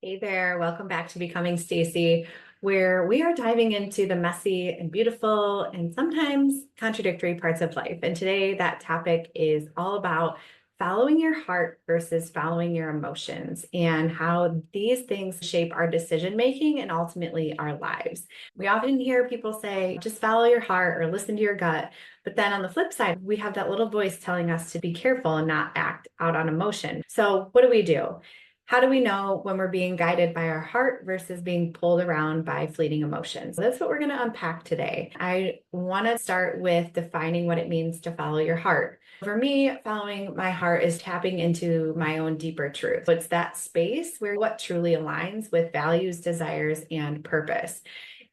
Hey there, welcome back to Becoming Stacy, where we are diving into the messy and beautiful and sometimes contradictory parts of life. And today, that topic is all about following your heart versus following your emotions and how these things shape our decision making and ultimately our lives. We often hear people say, just follow your heart or listen to your gut. But then on the flip side, we have that little voice telling us to be careful and not act out on emotion. So, what do? How do we know when we're being guided by our heart versus being pulled around by fleeting emotions? So that's what we're going to unpack today. I want to start with defining what it means to follow your heart. For me, following my heart is tapping into my own deeper truth. It's that space where what truly aligns with values, desires, and purpose.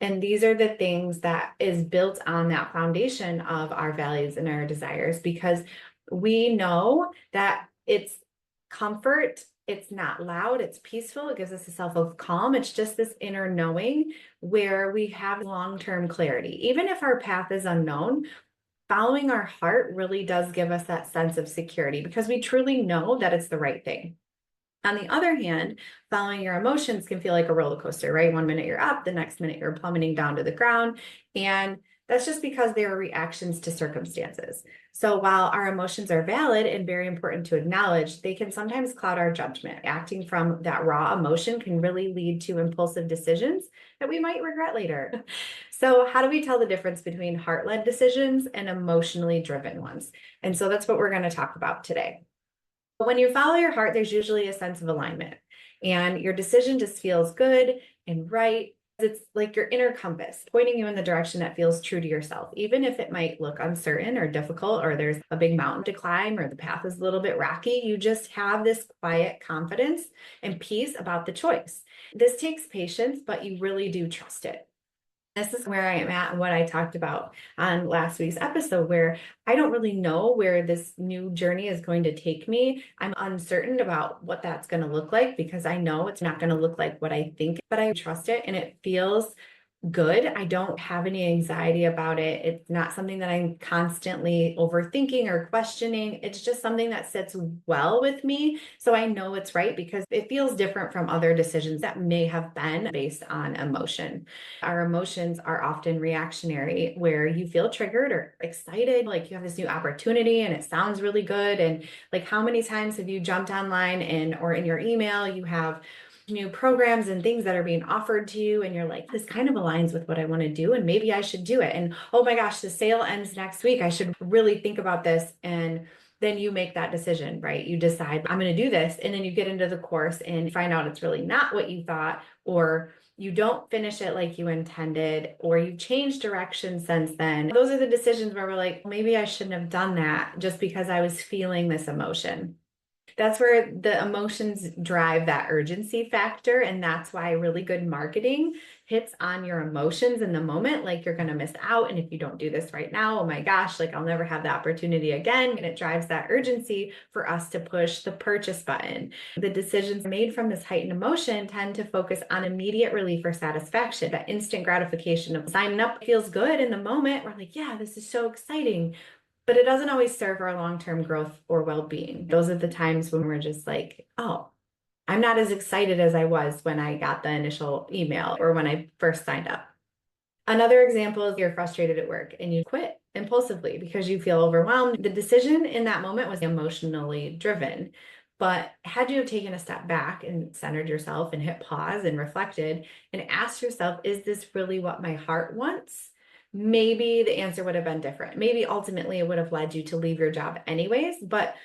And these are the things that is built on that foundation of our values and our desires, because we know that it's comfort. It's not loud, it's peaceful, it gives us a sense of calm. It's just this inner knowing where we have long-term clarity. Even if our path is unknown, following our heart really does give us that sense of security because we truly know that it's the right thing. On the other hand, following your emotions can feel like a roller coaster, right? One minute you're up, the next minute you're plummeting down to the ground. And that's just because they are reactions to circumstances. So while our emotions are valid and very important to acknowledge, they can sometimes cloud our judgment. Acting from that raw emotion can really lead to impulsive decisions that we might regret later. So how do we tell the difference between heart-led decisions and emotionally driven ones? And so that's what we're going to talk about today. When you follow your heart, there's usually a sense of alignment, and your decision just feels good and right. It's like your inner compass pointing you in the direction that feels true to yourself, even if it might look uncertain or difficult, or there's a big mountain to climb, or the path is a little bit rocky. You just have this quiet confidence and peace about the choice. This takes patience, but you really do trust it. This is where I am at and what I talked about on last week's episode, where I don't really know where this new journey is going to take me. I'm uncertain about what that's going to look like because I know it's not going to look like what I think, but I trust it and it feels good. I don't have any anxiety about it. It's not something that I'm constantly overthinking or questioning. It's just something that sits well with me. So I know it's right because it feels different from other decisions that may have been based on emotion. Our emotions are often reactionary, where you feel triggered or excited, like you have this new opportunity and it sounds really good. And like, how many times have you jumped online and or in your email, you have new programs and things that are being offered to you and you're like, this kind of aligns with what I want to do and maybe I should do it, and oh my gosh, the sale ends next week, I should really think about this. And then you make that decision, right? You decide I'm going to do this, and then you get into the course and find out it's really not what you thought, or you don't finish it like you intended, or you change direction since then. Those are the decisions where we're like, maybe I shouldn't have done that just because I was feeling this emotion. That's where the emotions drive that urgency factor. And that's why really good marketing hits on your emotions in the moment. Like, you're going to miss out. And if you don't do this right now, oh my gosh, like I'll never have the opportunity again. And it drives that urgency for us to push the purchase button. The decisions made from this heightened emotion tend to focus on immediate relief or satisfaction. That instant gratification of signing up feels good in the moment. We're like, yeah, this is so exciting, but it doesn't always serve our long-term growth or well-being. Those are the times when we're just like, oh, I'm not as excited as I was when I got the initial email or when I first signed up. Another example is you're frustrated at work and you quit impulsively because you feel overwhelmed. The decision in that moment was emotionally driven. But had you have taken a step back and centered yourself and hit pause and reflected and asked yourself, is this really what my heart wants? Maybe the answer would have been different. Maybe ultimately it would have led you to leave your job anyways, but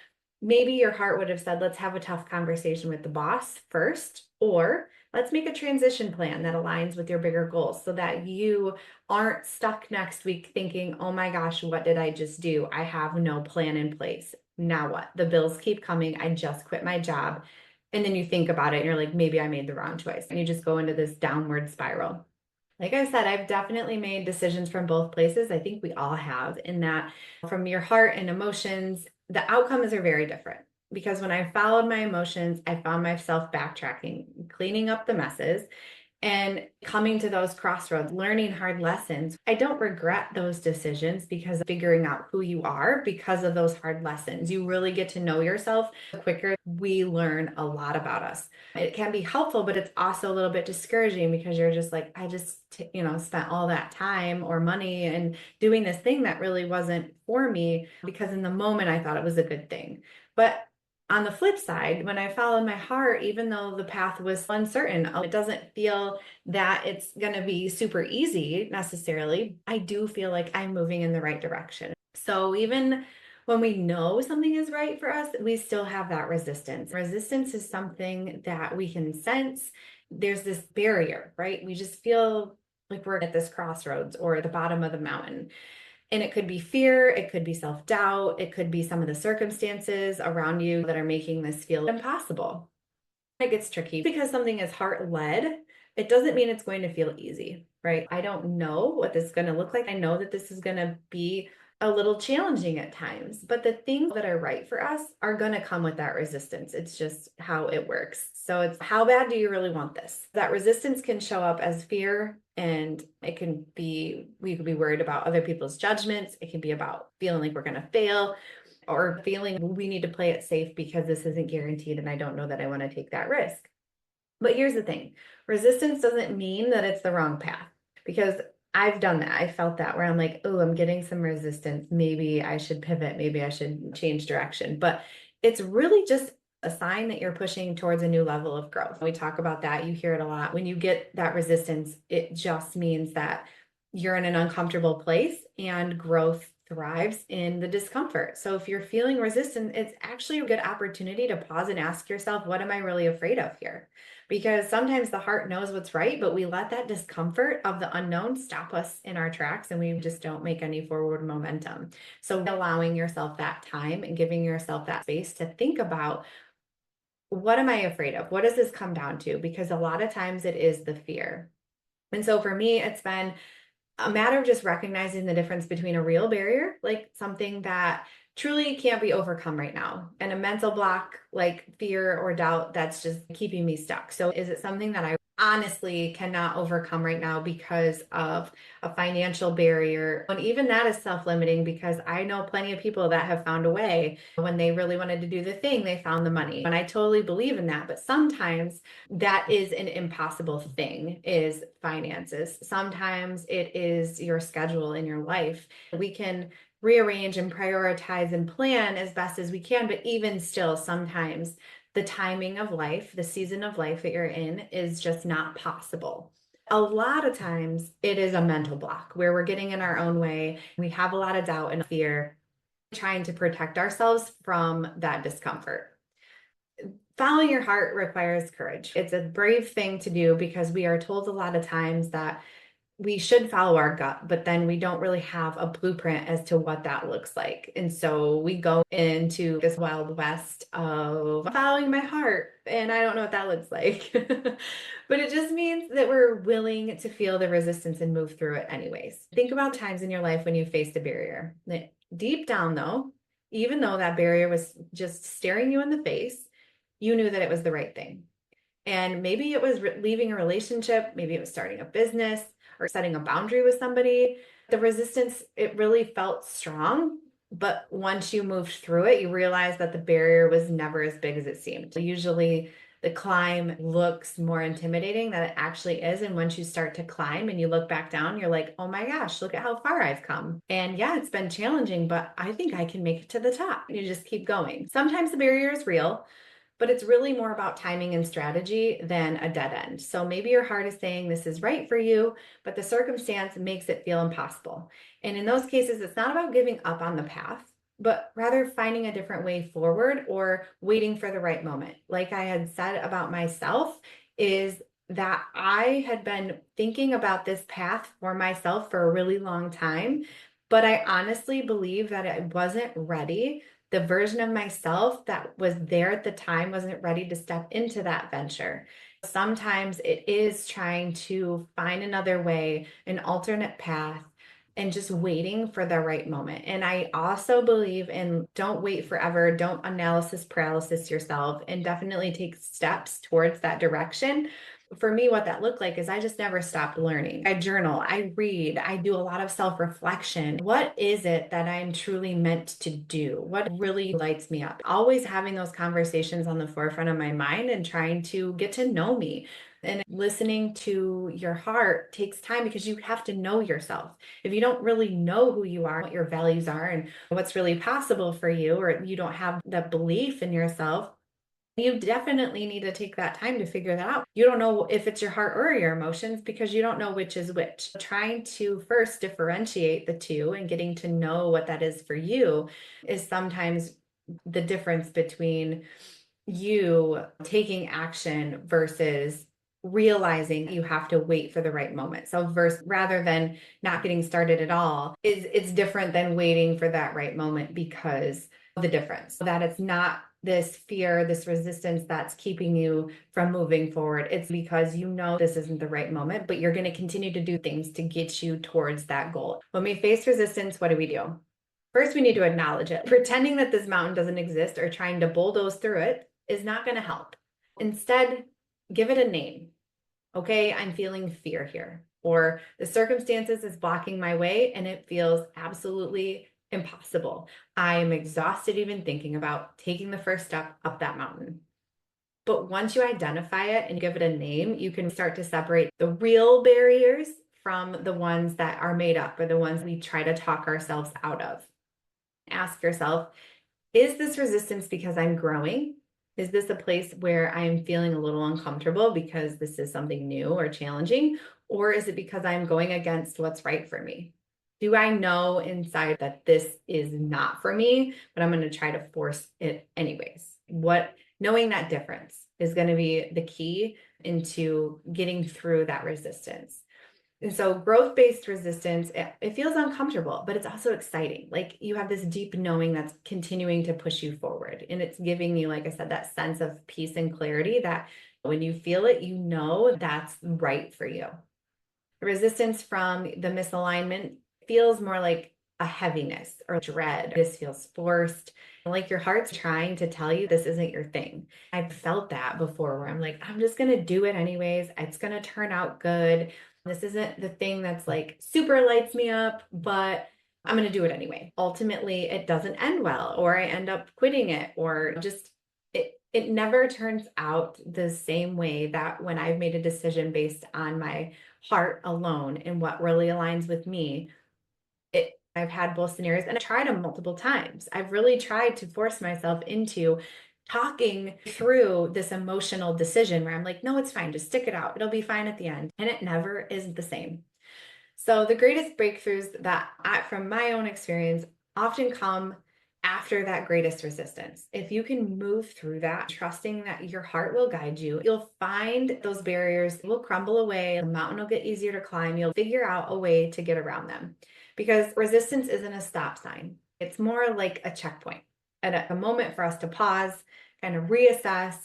maybe your heart would have said, let's have a tough conversation with the boss first, or let's make a transition plan that aligns with your bigger goals so that you aren't stuck next week thinking, oh my gosh, what did I just do? I have no plan in place. Now what? The bills keep coming. I just quit my job. And then you think about it and you're like, maybe I made the wrong choice. And you just go into this downward spiral. Like I said, I've definitely made decisions from both places. I think we all have, in that from your heart and emotions, the outcomes are very different. Because when I followed my emotions, I found myself backtracking, cleaning up the messes, And coming to those crossroads, learning hard lessons. I don't regret those decisions because figuring out who you are because of those hard lessons. You really get to know yourself. The quicker we learn a lot about us. It can be helpful, but it's also a little bit discouraging because you're just like, I just, spent all that time or money and doing this thing that really wasn't for me because in the moment I thought it was a good thing. But on the flip side, when I followed my heart, even though the path was uncertain, it doesn't feel that it's going to be super easy necessarily. I do feel like I'm moving in the right direction. So even when we know something is right for us, we still have that resistance. Resistance is something that we can sense. There's this barrier, right? We just feel like we're at this crossroads or the bottom of the mountain. And it could be fear, it could be self-doubt, it could be some of the circumstances around you that are making this feel impossible. It gets tricky because something is heart-led. It doesn't mean it's going to feel easy, right? I don't know what this is going to look like. I know that this is going to be a little challenging at times, but the things that are right for us are going to come with that resistance. It's just how it works. So it's how bad do you really want this? That resistance can show up as fear, and it can be, we could be worried about other people's judgments. It can be about feeling like we're going to fail or feeling we need to play it safe because this isn't guaranteed and I don't know that I want to take that risk. But here's the thing, resistance doesn't mean that it's the wrong path, because I've done that. I felt that where I'm like, oh, I'm getting some resistance. Maybe I should pivot. Maybe I should change direction. But it's really just a sign that you're pushing towards a new level of growth. We talk about that. You hear it a lot. When you get that resistance, it just means that you're in an uncomfortable place and growth thrives in the discomfort. So if you're feeling resistant, it's actually a good opportunity to pause and ask yourself, what am I really afraid of here? Because sometimes the heart knows what's right, but we let that discomfort of the unknown stop us in our tracks and we just don't make any forward momentum. So allowing yourself that time and giving yourself that space to think about, what am I afraid of? What does this come down to? Because a lot of times it is the fear. And so for me, it's been a matter of just recognizing the difference between a real barrier, like something that truly can't be overcome right now, and a mental block like fear or doubt that's just keeping me stuck. So is it something that I honestly cannot overcome right now because of a financial barrier? And even that is self-limiting, because I know plenty of people that have found a way. When they really wanted to do the thing, they found the money. And I totally believe in that. But sometimes that is an impossible thing, is finances. Sometimes it is your schedule in your life. We can rearrange and prioritize and plan as best as we can, but even still, sometimes the timing of life, the season of life that you're in is just not possible. A lot of times it is a mental block where we're getting in our own way. We have a lot of doubt and fear, trying to protect ourselves from that discomfort. Following your heart requires courage. It's a brave thing to do because we are told a lot of times that we should follow our gut, but then we don't really have a blueprint as to what that looks like. And so we go into this wild west of following my heart, and I don't know what that looks like. But it just means that we're willing to feel the resistance and move through it anyways. Think about times in your life when you faced a barrier. Deep down though, even though that barrier was just staring you in the face, you knew that it was the right thing. And maybe it was leaving a relationship, maybe it was starting a business or setting a boundary with somebody. The resistance, it really felt strong. But once you moved through it, you realized that the barrier was never as big as it seemed. Usually the climb looks more intimidating than it actually is. And once you start to climb and you look back down, you're like, oh my gosh, look at how far I've come. And yeah, it's been challenging, but I think I can make it to the top. You just keep going. Sometimes the barrier is real, but it's really more about timing and strategy than a dead end. So maybe your heart is saying this is right for you, but the circumstance makes it feel impossible. And in those cases, it's not about giving up on the path, but rather finding a different way forward or waiting for the right moment. Like I had said about myself, is that I had been thinking about this path for myself for a really long time, but I honestly believe that I wasn't ready. The version of myself that was there at the time wasn't ready to step into that venture. Sometimes it is trying to find another way, an alternate path, and just waiting for the right moment. And I also believe in don't wait forever, don't analysis paralysis yourself, and definitely take steps towards that direction. For me, what that looked like is I just never stopped learning. I journal, I read, I do a lot of self reflection. What is it that I'm truly meant to do? What really lights me up? Always having those conversations on the forefront of my mind and trying to get to know me. And listening to your heart takes time because you have to know yourself. If you don't really know who you are, what your values are, and what's really possible for you, or you don't have the belief in yourself, you definitely need to take that time to figure that out. You don't know if it's your heart or your emotions because you don't know which is which. Trying to first differentiate the two and getting to know what that is for you is sometimes the difference between you taking action versus realizing you have to wait for the right moment. So rather than not getting started at all, it's different than waiting for that right moment because of the difference. That it's not this fear, this resistance that's keeping you from moving forward. It's because you know this isn't the right moment, but you're going to continue to do things to get you towards that goal. When we face resistance, what do? First, we need to acknowledge it. Pretending that this mountain doesn't exist or trying to bulldoze through it is not going to help. Instead, give it a name. Okay, I'm feeling fear here, or the circumstances is blocking my way and it feels absolutely impossible. I am exhausted even thinking about taking the first step up that mountain. But once you identify it and give it a name, you can start to separate the real barriers from the ones that are made up or the ones we try to talk ourselves out of. Ask yourself, is this resistance because I'm growing? Is this a place where I'm feeling a little uncomfortable because this is something new or challenging? Or is it because I'm going against what's right for me? Do I know inside that this is not for me, but I'm going to try to force it anyways? Knowing that difference is going to be the key into getting through that resistance. And so growth-based resistance, it feels uncomfortable, but it's also exciting. Like you have this deep knowing that's continuing to push you forward. And it's giving you, like I said, that sense of peace and clarity that when you feel it, you know that's right for you. Resistance from the misalignment feels more like a heaviness or dread. This feels forced, like your heart's trying to tell you this isn't your thing. I've felt that before where I'm like, I'm just going to do it anyways. It's going to turn out good. This isn't the thing that's like super lights me up, but I'm going to do it anyway. Ultimately, it doesn't end well, or I end up quitting it, or just it never turns out the same way that when I've made a decision based on my heart alone and what really aligns with me. I've had both scenarios and I tried them multiple times. I've really tried to force myself into talking through this emotional decision where I'm like, no, it's fine. Just stick it out. It'll be fine at the end. And it never is the same. So the greatest breakthroughs from my own experience, often come after that greatest resistance. If you can move through that, trusting that your heart will guide you, you'll find those barriers will crumble away. The mountain will get easier to climb. You'll figure out a way to get around them because resistance isn't a stop sign. It's more like a checkpoint at a moment for us to pause, kind of reassess,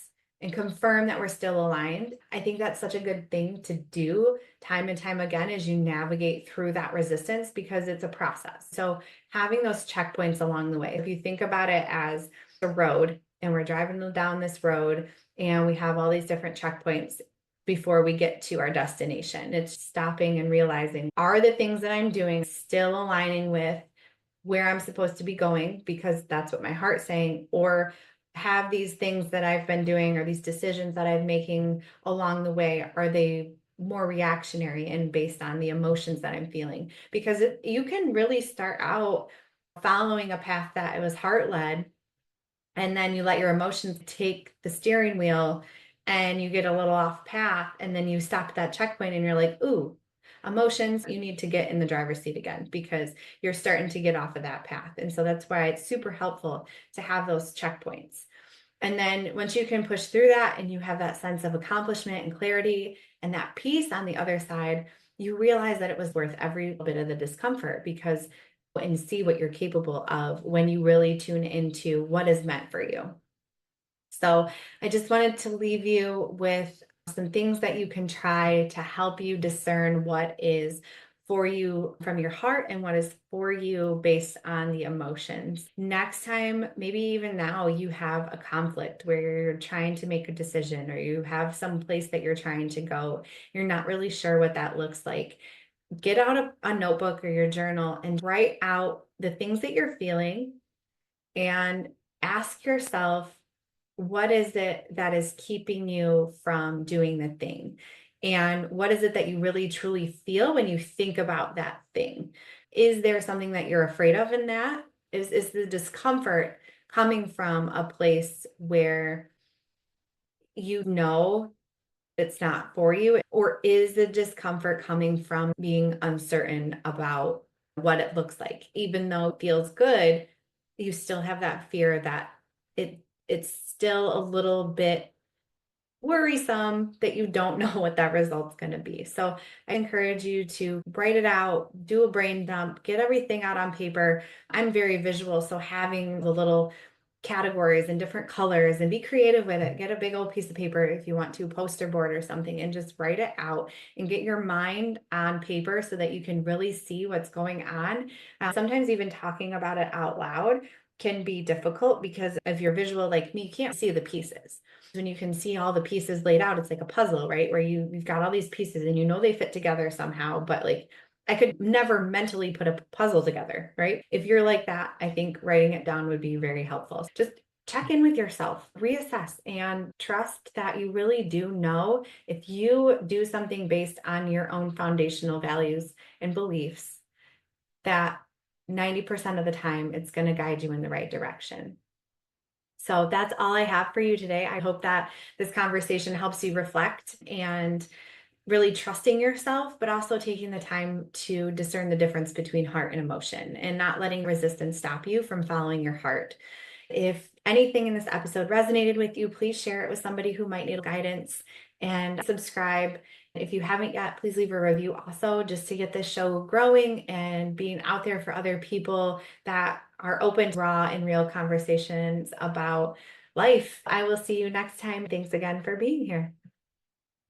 and confirm that we're still aligned. I think that's such a good thing to do time and time again as you navigate through that resistance because it's a process. So having those checkpoints along the way, if you think about it as a road and we're driving down this road and we have all these different checkpoints before we get to our destination, it's stopping and realizing, are the things that I'm doing still aligning with where I'm supposed to be going because that's what my heart's saying, or have these things that I've been doing or these decisions that I'm making along the way, are they more reactionary and based on the emotions that I'm feeling? Because you can really start out following a path that it was heart-led, and then you let your emotions take the steering wheel and you get a little off path, and then you stop at that checkpoint and you're like, ooh, emotions, you need to get in the driver's seat again because you're starting to get off of that path. And so that's why it's super helpful to have those checkpoints. And then once you can push through that and you have that sense of accomplishment and clarity and that peace on the other side, you realize that it was worth every bit of the discomfort because and see what you're capable of when you really tune into what is meant for you. So I just wanted to leave you with some things that you can try to help you discern what is for you from your heart and what is for you based on the emotions. Next time, maybe even now, you have a conflict where you're trying to make a decision or you have some place that you're trying to go. You're not really sure what that looks like. Get out a notebook or your journal and write out the things that you're feeling and ask yourself, what is it that is keeping you from doing the thing? And what is it that you really truly feel when you think about that thing? Is there something that you're afraid of in that? Is the discomfort coming from a place where you know it's not for you? Or is the discomfort coming from being uncertain about what it looks like? Even though it feels good, you still have that fear that it's still a little bit worrisome that you don't know what that result's going to be. So I encourage you to write it out, do a brain dump, get everything out on paper. I'm very visual, so having the little categories and different colors and be creative with it. Get a big old piece of paper if you want to, poster board or something, and just write it out and get your mind on paper so that you can really see what's going on. Sometimes even talking about it out loud can be difficult because if you're visual like me, you can't see the pieces. When you can see all the pieces laid out, it's like a puzzle, right? Where you've got all these pieces and you know they fit together somehow, but like I could never mentally put a puzzle together, right? If you're like that, I think writing it down would be very helpful. Just check in with yourself, reassess, and trust that you really do know if you do something based on your own foundational values and beliefs, that 90% of the time it's going to guide you in the right direction. So that's all I have for you today. I hope that this conversation helps you reflect and really trusting yourself, but also taking the time to discern the difference between heart and emotion and not letting resistance stop you from following your heart. If anything in this episode resonated with you, please share it with somebody who might need guidance and subscribe. If you haven't yet, please leave a review also, just to get this show growing and being out there for other people that are open to raw and real conversations about life. I will see you next time. Thanks again for being here.